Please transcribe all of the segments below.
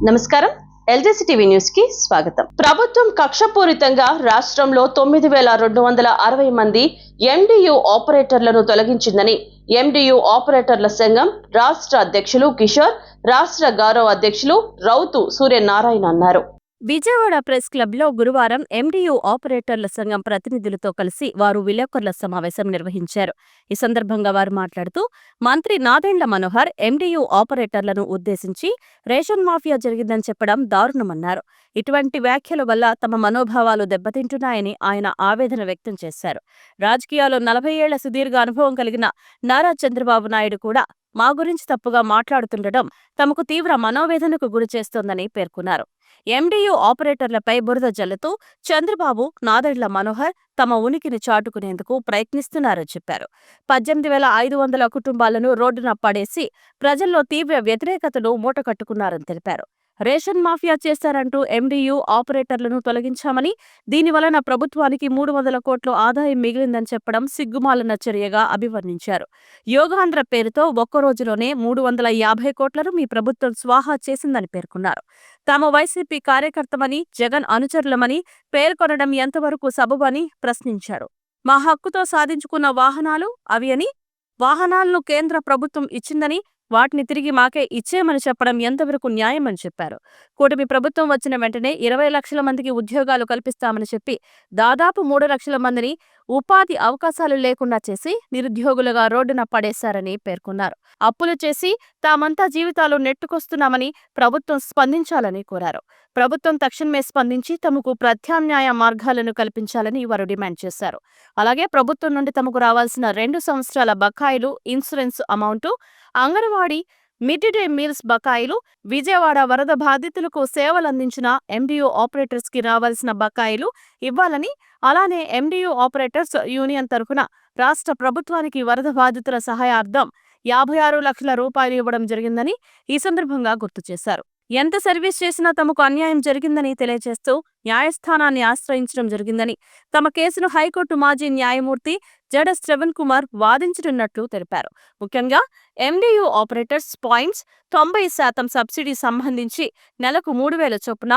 నమస్కారం. ఎల్జేసీ TV news కి స్వాగతం. ప్రభుత్వం కక్షపూరితంగా రాష్ట్రంలో 9260 మంది ఎండియు ఆపరేటర్లను తొలగించిందని ఎండియు ఆపరేటర్ల సంఘం రాష్ట్ర అధ్యక్షులు కిషోర్, రాష్ట్ర గౌరవ అధ్యక్షులు రౌతు సూర్యనారాయణ అన్నారు. విజయవాడ ప్రెస్ క్లబ్లో గురువారం ఎండియు ఆపరేటర్ల సంఘం ప్రతినిధులతో కలిసి వారు విలేకరుల సమావేశం నిర్వహించారు. ఈ సందర్భంగా వారు మాట్లాడుతూ, మంత్రి నాదెండ్ల మనోహర్ ఎండియు ఆపరేటర్లను ఉద్దేశించి రేషన్ మాఫియా జరిగిందని చెప్పడం దారుణమన్నారు. ఇటువంటి వ్యాఖ్యల వల్ల తమ మనోభావాలు దెబ్బతింటున్నాయని ఆయన ఆవేదన వ్యక్తం చేశారు. రాజకీయాల్లో 40 ఏళ్ల సుదీర్ఘ అనుభవం కలిగిన నారా చంద్రబాబు నాయుడు కూడా మా గురించి తప్పుగా మాట్లాడుతుండటం తమకు తీవ్ర మనోవేదనకు గురిచేస్తోందని పేర్కొన్నారు. ఎండియు ఆపరేటర్లపై బురద జల్లుతూ చంద్రబాబు, నాదెండ్ల మనోహర్ తమ ఉనికిని చాటుకునేందుకు ప్రయత్నిస్తున్నారని చెప్పారు. 18,500 కుటుంబాలను రోడ్డున పడేసి ప్రజల్లో తీవ్ర వ్యతిరేకతను మూటకట్టుకున్నారని తెలిపారు. రేషన్ మాఫియా చేశారంటూ ఎండియు ఆపరేటర్లను తొలగించామని, దీనివలన ప్రభుత్వానికి 300 కోట్ల ఆదాయం మిగిలిందని చెప్పడం సిగ్గుమాలిన చర్యగా అభివర్ణించారు. యోగాంధ్ర పేరుతో ఒక్కరోజులోనే 350 కోట్లను మీ ప్రభుత్వం స్వాహా చేసిందని పేర్కొన్నారు. తాము వైసీపీ కార్యకర్తమని, జగన్ అనుచరులమని పేర్కొనడం ఎంతవరకు సబబని ప్రశ్నించారు. మా హక్కుతో సాధించుకున్న వాహనాలు అవి అని, వాహనాలను కేంద్ర ప్రభుత్వం ఇచ్చిందని, వాటిని తిరిగి మాకే ఇచ్చేయమని చెప్పడం ఎంతవరకు న్యాయమని చెప్పారు. కూటమి ప్రభుత్వం వచ్చిన వెంటనే 20 లక్షల మందికి ఉద్యోగాలు కల్పిస్తామని చెప్పి దాదాపు 3 లక్షల మందిని ఉపాధి అవకాశాలు లేకుండా చేసి నిరుద్యోగులుగా రోడ్డున పడేశారని పేర్కొన్నారు. అప్పులు చేసి తామంతా జీవితాలు నెట్టుకొస్తున్నామని ప్రభుత్వం స్పందించాలని కోరారు. ప్రభుత్వం తక్షణమే స్పందించి తమకు ప్రత్యామ్నాయ మార్గాలను కల్పించాలని వారు డిమాండ్ చేశారు. అలాగే ప్రభుత్వం నుండి తమకు రావాల్సిన 2 సంవత్సరాల బకాయిలు, insurance amount, anganwadi, mid day meals బకాయిలు, విజయవాడ వరద బాధితులకు సేవలందించిన ఎండియు ఆపరేటర్స్ కి రావాల్సిన బకాయిలు ఇవ్వాలని, అలానే ఎండియు ఆపరేటర్స్ యూనియన్ తరఫున రాష్ట్ర ప్రభుత్వానికి వరద బాధితుల సహాయార్థం 56 లక్షల రూపాయలు ఇవ్వడం జరిగిందని ఈ సందర్భంగా గుర్తు చేశారు. ఎంత సర్వీస్ చేసినా తమకు అన్యాయం జరిగిందని తెలియజేస్తూ న్యాయస్థానాన్ని ఆశ్రయించడం జరిగిందని, తమ కేసును హైకోర్టు మాజీ న్యాయమూర్తి జడ శ్రవణ్ కుమార్ వాదించనున్నట్లు తెలిపారు. ముఖ్యంగా ఎండియు ఆపరేటర్స్ పాయింట్స్ 90% సబ్సిడీ సంబంధించి నెలకు 3,000 చొప్పున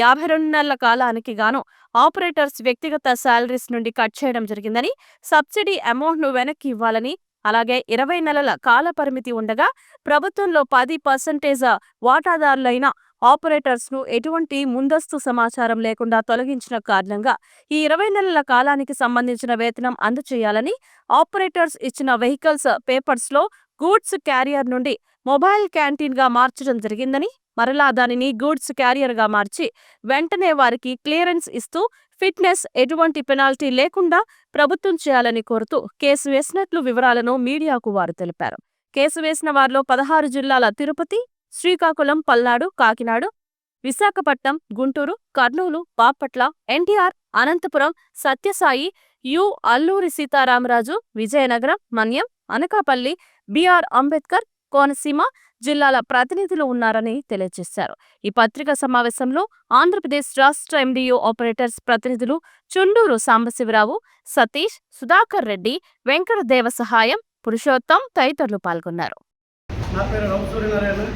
52 నెలల కాలానికి గాను ఆపరేటర్స్ వ్యక్తిగత శాలరీస్ నుండి కట్ చేయడం జరిగిందని, సబ్సిడీ అమౌంట్ను వెనక్కి ఇవ్వాలని, అలాగే 20 నెలల కాల పరిమితి ఉండగా ప్రభుత్వంలో 10% వాటాదారులైన ఆపరేటర్స్ ను ఎటువంటి ముందస్తు సమాచారం లేకుండా తొలగించిన కారణంగా ఈ 20 నెలల కాలానికి సంబంధించిన వేతనం అందజేయాలని, ఆపరేటర్స్ ఇచ్చిన వెహికల్స్ పేపర్స్ లో గూడ్స్ క్యారియర్ నుండి మొబైల్ క్యాంటీన్ గా మార్చడం జరిగిందని, మరలా దానిని గూడ్స్ క్యారియర్ గా మార్చి వెంటనే వారికి క్లియరెన్స్ ఇస్తూ ఫిట్నెస్ ఎటువంటి పెనాల్టీ లేకుండా ప్రభుత్వం చేయాలని కోరుతూ కేసు వేసినట్లు వివరాలను మీడియాకు వారు తెలిపారు. కేసు వేసిన వారిలో 16 జిల్లాల తిరుపతి, శ్రీకాకుళం, పల్నాడు, కాకినాడ, విశాఖపట్నం, గుంటూరు, కర్నూలు, బాపట్ల, ఎన్టీఆర్, అనంతపురం, సత్యసాయి, అల్లూరి సీతారామరాజు, విజయనగరం, మన్యం, అనకాపల్లి, బిఆర్ అంబేద్కర్, కోనసీమ జిల్లాల ప్రతినిధులు ఉన్నారని తెలియజేశారు. ఈ పత్రికా సమావేశంలో ఆంధ్రప్రదేశ్ రాష్ట్ర ఎండియు ఆపరేటర్స్ ప్రతినిధులు చుండూరు సాంబశివరావు, సతీష్, సుధాకర్ రెడ్డి, వెంకట దేవ సహాయం, పురుషోత్తం తదితరులు పాల్గొన్నారు. నా పేరు రౌతు సూర్యనారాయణ,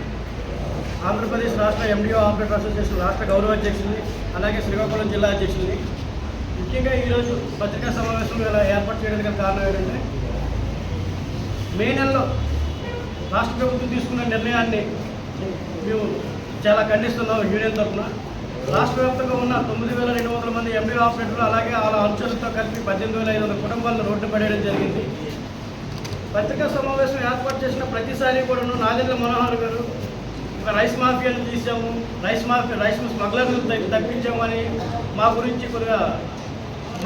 ఆంధ్రప్రదేశ్ రాష్ట్ర ఎండియు ఆపరేటర్ అసోసియేషన్ రాష్ట్ర గౌరవ అధ్యక్షుడిని, అలాగే శ్రీకాకుళం జిల్లా అధ్యక్షుడిని. ముఖ్యంగా ఈరోజు పత్రికా సమావేశం ఇలా ఏర్పాటు చేయడానికి కారణం ఏంటంటే, మే నెలలో రాష్ట్ర ప్రభుత్వం తీసుకున్న నిర్ణయాన్ని మేము చాలా ఖండిస్తున్నాం. యూనియన్ తరఫున రాష్ట్ర వ్యాప్తంగా ఉన్న 9,200 మంది ఎండియు ఆపరేటర్లు, అలాగే వాళ్ళ అనుచరులతో కలిపి 18,500 కుటుంబాలను రోడ్డు పడేయడం జరిగింది. పత్రికా సమావేశం ఏర్పాటు చేసిన ప్రతిసారి కూడా నాదెండ్ల మనోహర్ గారు ఒక రైస్ మాఫియాను తీసాము, రైస్ స్మగ్లర్లు తప్పించామని మా గురించి కొద్దిగా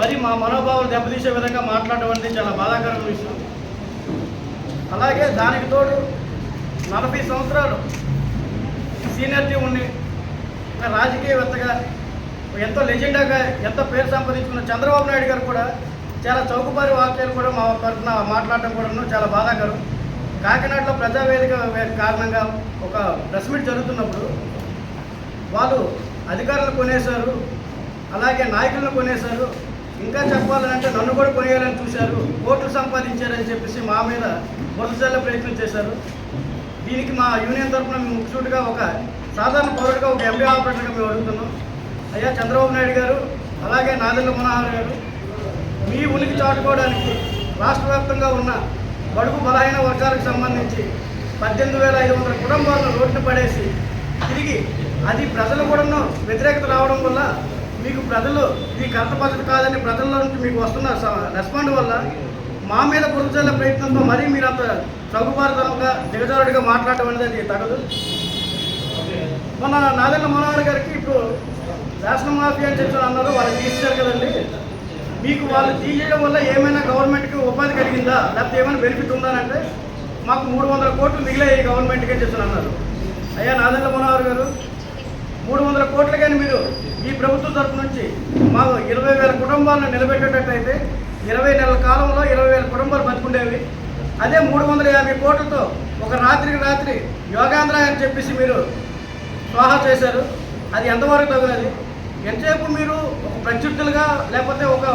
మరి మా మనోభావాలు దెబ్బతీసే విధంగా మాట్లాడడం అనేది చాలా బాధాకరమైన విషయం. అలాగే దానికి తోడు 40 సంవత్సరాలు సీనియర్టీ ఉండి రాజకీయవేత్తగా ఎంతో లెజెండాగా ఎంతో పేరు సంపాదించుకున్న చంద్రబాబు నాయుడు గారు కూడా చాలా చౌకబారి వాక్యాలు కూడా మా తరఫున మాట్లాడటం కూడా చాలా బాధాకరం. కాకినాడలో ప్రజావేదిక కారణంగా ఒక ప్రెస్ మీట్ జరుగుతున్నప్పుడు వాళ్ళు అధికారులను కొనేశారు, అలాగే నాయకులను కొనేశారు, ఇంకా చెప్పాలంటే నన్ను కూడా కొనేయాలని చూశారు, కోట్లు సంపాదించారని చెప్పేసి మా మీద బురద చల్లే ప్రయత్నం చేశారు. దీనికి మా యూనియన్ తరఫున మేము ముఖ్యసూటిగా ఒక సాధారణ పౌరుడిగా ఒక ఎండి ఆపరేటర్గా మేము అడుగుతున్నాం. అయ్యా చంద్రబాబు నాయుడు గారు, అలాగే నాదెండ్ల మనోహర్ గారు, మీ ఉనికి చాటుకోవడానికి రాష్ట్ర వ్యాప్తంగా ఉన్న బడుగు బలహీన వర్గాలకు సంబంధించి 18,500 కుటుంబాలను రోడ్డున పడేసి తిరిగి అది ప్రజలు కూడా వ్యతిరేకత రావడం వల్ల మీకు ప్రజలు ఇది కరెక్ట్ పద్ధతి కాదని ప్రజల నుంచి మీకు వస్తున్న రెస్పాండ్ వల్ల మా మీద పురుషుల ప్రయత్నంతో మరీ మీరు అంత చౌకబారుతనంగా దిగజారుడిగా మాట్లాడటం అనేది అది తగదు. మొన్న నాదెండ్ల మనోహర్ గారికి ఇప్పుడు రేషన్ మాఫీ అని చెప్పి అన్నారు, వాళ్ళు తీసేశారు కదండి. మీకు వాళ్ళు తీసేయడం వల్ల ఏమైనా గవర్నమెంట్కి ఉపాధి కలిగిందా, లేకపోతే ఏమైనా బెనిఫిట్ ఉందా అంటే మాకు 300 కోట్లు మిగిలాయి గవర్నమెంట్కి అని చెప్పి అన్నారు. అయ్యా నాదెండ్ల మనోహర్ గారు, 300 కోట్లు కానీ మీరు ఈ ప్రభుత్వం తరఫు నుంచి మాకు 20,000 కుటుంబాలను నిలబెట్టేటట్టయితే 20 నెలల కాలంలో 20,000 కుటుంబాలు బతుకుండేవి. అదే 350 కోట్లతో ఒక రాత్రికి రాత్రి యోగాంధ్ర అని చెప్పేసి మీరు స్వాహా చేశారు. అది ఎంతవరకు తగినది? ఎంతసేపు మీరు ఒక ప్రత్యుత్తులుగా లేకపోతే ఒక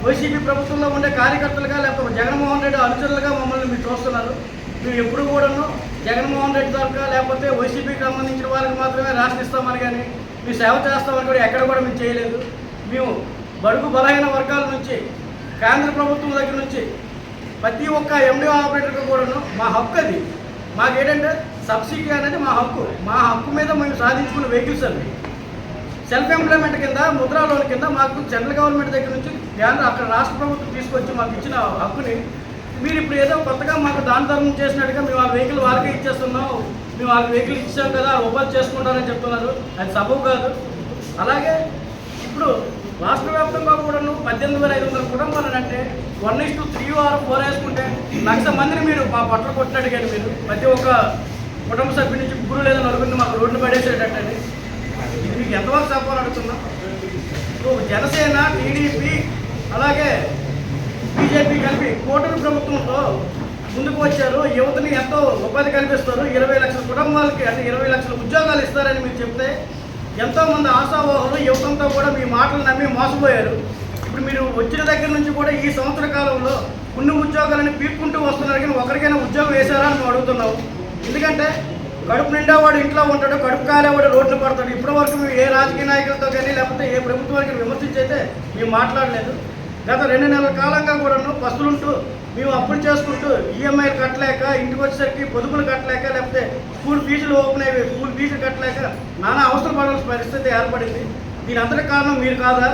వైసీపీ ప్రభుత్వంలో ఉండే కార్యకర్తలుగా లేకపోతే జగన్మోహన్ రెడ్డి అనుచరులుగా మమ్మల్ని మీరు చూస్తున్నారు. మేము ఎప్పుడు కూడాను జగన్మోహన్ రెడ్డి తరఫున లేకపోతే వైసీపీకి సంబంధించిన వాళ్ళకి మాత్రమే రాసిస్తామని కానీ మేము సేవ చేస్తామని కూడా ఎక్కడ కూడా మేము చేయలేదు. మేము బడుగు బలహీన వర్గాల నుంచి కేంద్ర ప్రభుత్వం దగ్గర నుంచి ప్రతి ఒక్క ఎండిఓ ఆపరేటర్కి కూడాను మా హక్కు అది. మాకేంటంటే సబ్సిడీ అనేది మా హక్కు మీద మేము సాధించుకున్న వెహికల్స్ అవి. సెల్ఫ్ ఎంప్లాయ్మెంట్ కింద, ముద్రా లోన్ కింద మాకు సెంట్రల్ గవర్నమెంట్ దగ్గర నుంచి అక్కడ రాష్ట్ర ప్రభుత్వం తీసుకొచ్చి మాకు ఇచ్చిన హక్కుని మీరు ఇప్పుడు ఏదో కొత్తగా మాకు దాన ధర్మం చేసినట్టుగా మేము వాళ్ళ వెహికల్ వాళ్ళకే ఇచ్చేస్తున్నాం, మేము వాళ్ళ వెహికల్ ఇచ్చాం కదా ఉపాధి చేసుకుంటారని చెప్తున్నారు. అది సబబు కాదు. అలాగే ఇప్పుడు రాష్ట్ర వ్యాప్తంగా కూడా 18,500 కుటుంబాలు అంటే 1:3 or 4 వేసుకుంటే 1,00,000 మందిని మీరు మా పట్ల కొట్టినట్టు కానీ మీరు ప్రతి ఒక్క కుటుంబ సభ్యుల నుంచి 3 లేదా 4 మాకు రోడ్డు పడేసేటట్టండి. ఇది మీకు ఎంతవరకు చెప్పాలని అడుగుతున్నాం. జనసేన, టీడీపీ అలాగే బీజేపీ కలిపి కూటమి ప్రభుత్వంతో ముందుకు వచ్చారు. యువతని ఎంతో ఉపాధి కల్పిస్తారు. 20 లక్షల కుటుంబాలకి అంటే 20 లక్షల ఉద్యోగాలు ఇస్తారని మీరు చెప్తే ఎంతోమంది ఆశావాహులు యువతంతో కూడా మీ మాటలు నమ్మి మోసపోయారు. ఇప్పుడు మీరు వచ్చిన దగ్గర నుంచి కూడా ఈ సంవత్సర కాలంలో కొన్ని ఉద్యోగాలని పీక్కుంటూ వస్తున్నారు, కానీ ఒకరికైనా ఉద్యోగం వేశారా అని మేము అడుగుతున్నాము. ఎందుకంటే కడుపు నిండా వాడు ఇంట్లో ఉంటాడు, కడుపు కాలేవాడు రోడ్లు పడతాడు. ఇప్పటి వరకు మేము ఏ రాజకీయ నాయకులతో కానీ లేకపోతే ఏ ప్రభుత్వానికి విమర్శించైతే మేము మాట్లాడలేదు. గత 2 నెలల కాలంగా కూడాను పస్తులుంటూ మేము అప్పులు చేసుకుంటూ ఈఎంఐలు కట్టలేక, ఇంటికి వచ్చేసరికి పొదుపులు కట్టలేక, లేకపోతే స్కూల్ ఫీజులు ఓపెన్ అయ్యి స్కూల్ ఫీజులు కట్టలేక నానా అవసరం పడాల్సిన పరిస్థితి ఏర్పడింది. దీని అందరి కారణం మీరు కాదా?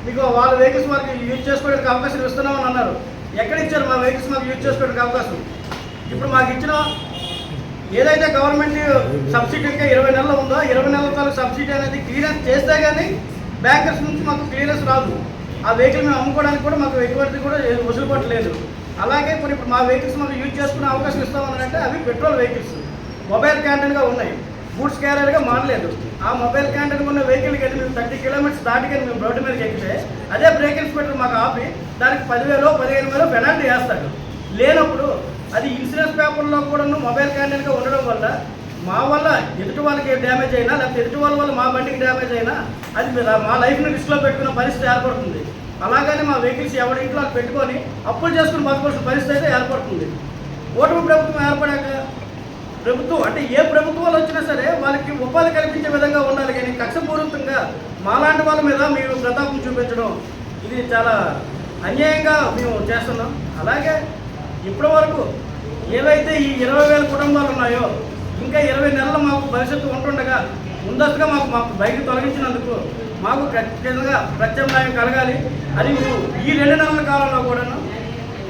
మీకు వాళ్ళ వెహికల్స్ వాళ్ళకి యూజ్ చేసుకోవడానికి అవకాశం ఇస్తున్నామని అన్నారు. ఎక్కడ ఇచ్చారు మా వెహికల్స్ మాకు యూజ్ చేసుకోవడానికి అవకాశం? ఇప్పుడు మాకు ఇచ్చిన ఏదైతే గవర్నమెంట్ సబ్సిడీ ఇంకా 20 నెలలు ఉందో 20 నెలల తాలూకు సబ్సిడీ అనేది క్లియరెన్స్ చేస్తే కానీ బ్యాంకర్స్ నుంచి మాకు క్లియరెన్స్ రాదు. ఆ వెహికల్ మేము అమ్ముకోవడానికి కూడా మాకు ఎటువంటి కూడా వసూలుబాటు లేదు. అలాగే ఇప్పుడు మా వెహికల్స్ మాకు యూజ్ చేసుకునే అవకాశం ఇస్తామని అంటే అవి పెట్రోల్ వెహికల్స్ మొబైల్ క్యాంటీన్గా ఉన్నాయి, గూడ్స్ క్యారియర్గా మారలేదు. ఆ మొబైల్ క్యాంటీన్ ఉన్న వెహికల్ కానీ మేము 30 కిలోమీటర్స్ దాటి కానీ మేము రోడ్డు మీదకి ఎక్కితే అదే బ్రేక్ ఇన్స్పెక్టర్ మాకు ఆపి దానికి 10,000 15,000 పెనాల్టీ వేస్తాడు. లేనప్పుడు అది ఇన్సూరెన్స్ పేపర్లో కూడా మొబైల్ క్యాంటీన్గా ఉండడం వల్ల మా వల్ల ఎదుటి వాళ్ళకి డ్యామేజ్ అయినా లేకపోతే ఎదుటి వాళ్ళ వల్ల మా బండికి డ్యామేజ్ అయినా అది మా లైఫ్ని రిస్క్లో పెట్టుకున్న పరిస్థితి ఏర్పడుతుంది. అలాగని మా వెహికల్స్ ఎవరి ఇంట్లో పెట్టుకొని అప్పులు చేసుకుని బతకాల్సిన పరిస్థితి అయితే ఏర్పడుతుంది. ఓటమి ప్రభుత్వం ఏర్పడాక ప్రభుత్వం అంటే ఏ ప్రభుత్వాలు వచ్చినా సరే వాళ్ళకి ఉపాధి కల్పించే విధంగా ఉండాలి, కానీ కక్షపూరితంగా మాలాంటి వాళ్ళ మీద మీరు ప్రతాపం చూపించడం ఇది చాలా అన్యాయంగా మేము చేస్తున్నాం. అలాగే ఇప్పటి వరకు ఏవైతే ఈ 20,000 కుటుంబాలు ఉన్నాయో ఇంకా 20 నెలలు మాకు భవిష్యత్తు ఉంటుండగా ముందస్తుగా మాకు బయటకు తొలగించినందుకు మాకు ఖచ్చితంగా ప్రత్యామ్నాయం కలగాలి. అది ఈ 2 నెలల కాలంలో కూడాను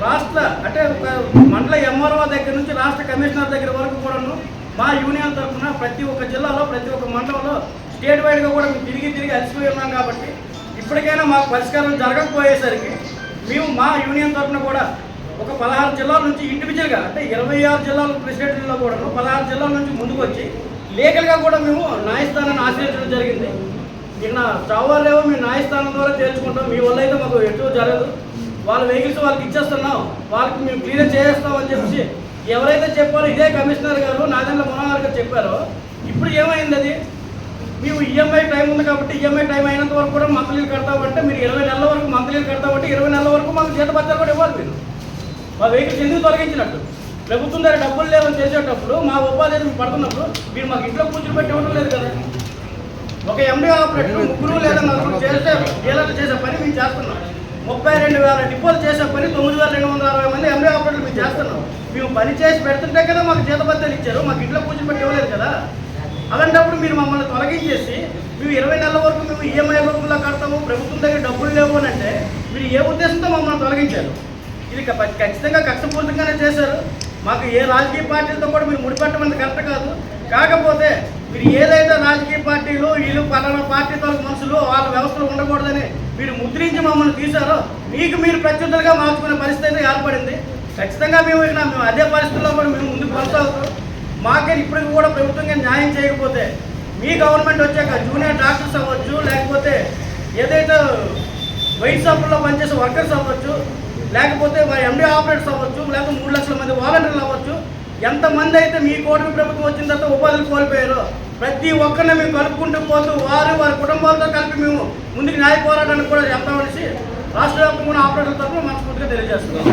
రాష్ట్ర అంటే ఒక మండల ఎంఆర్ఓ దగ్గర నుంచి రాష్ట్ర కమిషనర్ దగ్గర వరకు కూడాను మా యూనియన్ తరఫున ప్రతి ఒక్క జిల్లాలో ప్రతి ఒక్క మండలంలో స్టేట్ వైడ్గా కూడా మేము తిరిగి అలసిపోయి ఉన్నాం. కాబట్టి ఇప్పటికైనా మాకు పరిష్కారం జరగకపోయేసరికి మేము మా యూనియన్ తరఫున కూడా ఒక 16 జిల్లాల నుంచి ఇండివిజువల్గా అంటే 26 జిల్లాల ప్రెసిడెంట్లో కూడా 16 జిల్లాల నుంచి ముందుకు వచ్చి లీగల్గా కూడా మేము న్యాయస్థానాన్ని ఆశ్రయించడం జరిగింది. నిన్న చావాలేవో మేము న్యాయస్థానం ద్వారా తేల్చుకుంటాం, మీ వల్ల అయితే మాకు ఎటు జరగదు, వాళ్ళ వెహికల్స్ వాళ్ళకి ఇచ్చేస్తున్నాం, వాళ్ళకి మేము క్లియర్ చేస్తామని చెప్పేసి ఎవరైతే చెప్పారో ఇదే కమిషనర్ గారు నాదెండ్ల మనోహర్ గారు చెప్పారో ఇప్పుడు ఏమైంది? అది మేము ఈఎంఐ టైం ఉంది కాబట్టి ఈఎంఐ టైం అయినంత వరకు కూడా మంత్లీలు కడతామంటే మీరు 20 నెలల వరకు మంత్లీలు కడతామంటే 20 నెలల వరకు మాకు జీతభత్యాలు కూడా ఇవ్వాలి. మీరు మా వెహికల్స్ ఎందుకు తొలగించినట్టు? ప్రభుత్వం దగ్గర డబ్బులు లేవని చేసేటప్పుడు మా ఉపాధి హామీ పడుతున్నప్పుడు మీరు మాకు ఇంట్లో కూర్చుని పెట్టి ఇవ్వడం లేదు కదా. ఒక ఎండి ఆపరేటర్ ముగ్గురు లేదా నలుగురు చేసే డీలర్లు చేసే పని మేము చేస్తున్నాం. 32,000 డిపోలు చేసే పని 9,260 మంది ఎండి ఆపరేటర్లు మేము చేస్తున్నాం. మేము పని చేసి పెడుతుంటే కదా మాకు జీతభత్యాలు ఇచ్చారు, మాకు ఇంట్లో కూర్చుని పెట్టి ఇవ్వలేదు కదా. అలాంటప్పుడు మీరు మమ్మల్ని తొలగించేసి మేము 20 నెలల వరకు మేము ఈఎంఐ రూపంలో కడతాము, ప్రభుత్వం దగ్గర డబ్బులు లేవు అని అంటే మీరు ఏ ఉద్దేశంతో మమ్మల్ని తొలగించారు? ఇది ఖచ్చితంగా కష్టపూర్తిగానే చేశారు. మాకు ఏ రాజకీయ పార్టీలతో కూడా మీరు ముడిపెట్టమని కరెక్ట్ కాదు. కాకపోతే మీరు ఏదైతే రాజకీయ పార్టీలు వీళ్ళు పలానా పార్టీ తరపు మనుషులు వాళ్ళ వ్యవస్థలు ఉండకూడదని మీరు ముద్రించి మమ్మల్ని తీశారో మీకు మీరు ప్రత్యుత్తలుగా మార్చుకునే పరిస్థితి ఏర్పడింది. ఖచ్చితంగా మేము అదే పరిస్థితుల్లో కూడా మేము ముందుకు కొనసాగుతాం. మాకే ఇప్పటికి కూడా ప్రభుత్వంగా న్యాయం చేయకపోతే మీ గవర్నమెంట్ వచ్చాక జూనియర్ డాక్టర్స్ అవ్వచ్చు, లేకపోతే ఏదైతే వైట్ షాపుల్లో పనిచేసే వర్కర్స్ అవ్వచ్చు, లేకపోతే ఎండి ఆపరేటర్స్ అవ్వచ్చు, లేకపోతే 3 లక్షల మంది వాలంటీర్లు అవ్వచ్చు, ఎంతమంది అయితే మీ కూటమి ప్రభుత్వం వచ్చిన తర్వాత ఉపాధులు కోల్పోయారో ప్రతి ఒక్కరిని మేము కలుపుకుంటూ పోతూ వారి కుటుంబాలతో కలిపి మేము ముందుకు న్యాయ పోరాటానికి కూడా చెప్తామనేసి రాష్ట్ర వ్యాప్తంగా ఆపరేటర్ల తరఫున మనస్ఫూర్తిగా తెలియజేస్తున్నాం.